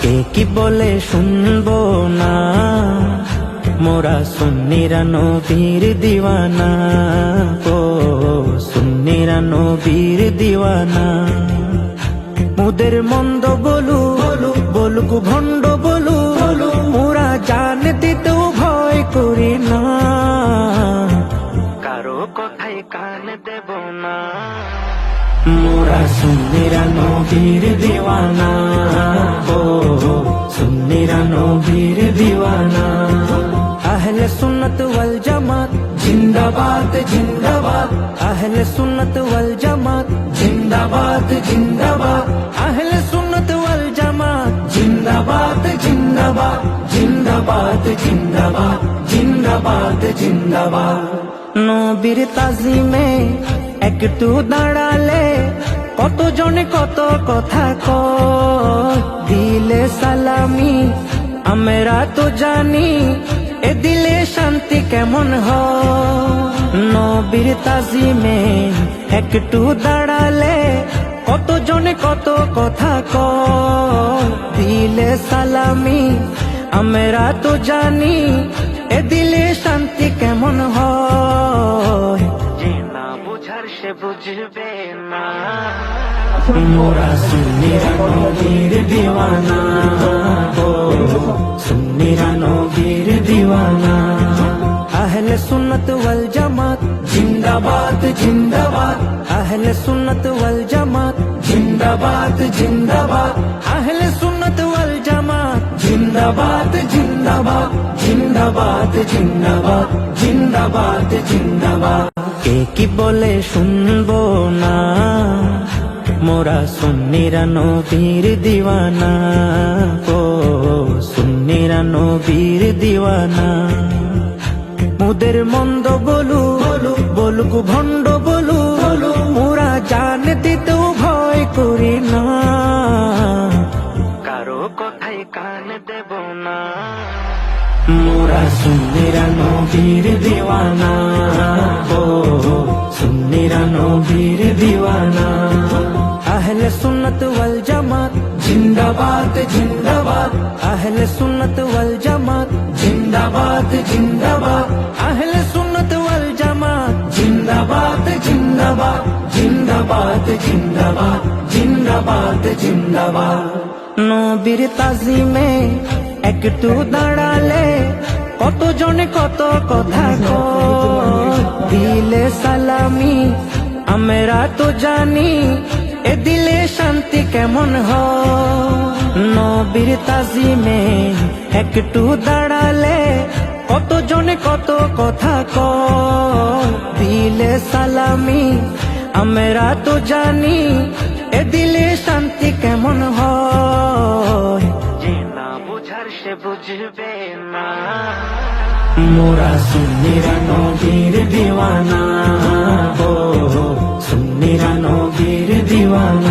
কে কি বলে শুনবো না, মোরা সুন্নিরা নবীর দিওয়ানা। ও সুন্নিরা নবীর দিওয়ানা। মুদের মন্দ বলু বলুক ভণ্ড বলু, মোরা জান দিতেও ভয় করি না, কারো কথায় কান দেব না। মোরা সুন্নিরা নবীর দিওয়ানা। ও সুন্নিরা নবীর দিওয়ানা। আহলে সুন্নত ওয়াল জামাত জিন্দাবাদ জিন্দাবাদ। আহলে সুন্নত ওয়াল জামাত জিন্দাবাদ জিন্দাবাদ। আহলে সুন্নত ওয়াল জামাত জিন্দাবাদ জিন্দাবাদ জিন্দাবাদ জিন্দাবাদ জিন্দাবাদ জিন্দাবাদ। নবীর তাজিমে একটু দাঁড়ালে কত জনে কত কথা কয়, দিলে সালামি আমরা তো জানি, এ দিলে শান্তি কেমন হয়। নবীর তাজিমে একটু দাঁড়ালে কত জনে কত কথা কয়, দিলে সালামি আমরা তো জানি, এ দিলে শান্তি কেমন হয়। যে না বুঝার সে বুঝবে না, মোরা সুন্নিরা নবীর দিওয়ানা। ও সুন্নিরা নবীর দিওয়ানা। আহলে সুন্নত ওয়াল জামাত জিন্দাবাদ জিন্দাবাদ। আহলে সুন্নত ওয়াল জামাত জিন্দাবাদ জিন্দাবাদ। আহলে সুন্নত ওয়াল জামাত জিন্দাবাদ জিন্দাবাদ জিন্দাবাদ জিন্দাবাদ জিন্দাবাদ জিন্দাবাদ। কে কি বলে শুনবো না, মোরা সুন্নিরা নবীর দিওয়ানা। ও সুন্নিরা নবীর দিওয়ানা। মুদের মন্দ বলু বলুক ভণ্ড বলু, মোরা জান দিতেও ভয় করি না, কারো কথায় কান দেব না। মোরা সুন্নিরা নবীর দিওয়ানা। ও সুন্নিরা নবীর দিওয়ানা। আহলে সুন্নত ওয়াল জামাত জিন্দাবাদ জিন্দাবাদ। আহলে সুন্নত ওয়াল জামাত জিন্দাবাদ জিন্দাবাদ। আহলে সুন্নত ওয়াল জামাত জিন্দাবাদ জিন্দাবাদ জিন্দাবাদ জিন্দাবাদ জিন্দাবাদ জিন্দাবাদ। নবীর তাজিমে একটু দাঁড়ালে কত জনে কত কথা কয়, দিলে সালামি আমরা তো জানি, এ দিলে শান্তি কেমন হয়। নবীর তাজিমে একটু দাঁড়ালে কত জনে কত কথা কয়, দিলে সালামি আমরা তো জানি, এ দিলে শান্তি কেমন হয়। যে না বুঝার সে বুঝবে না, মোরা সুন্নিরা নবীর দিওয়ানা। ও সুন্নিরা নবীর দিওয়ানা।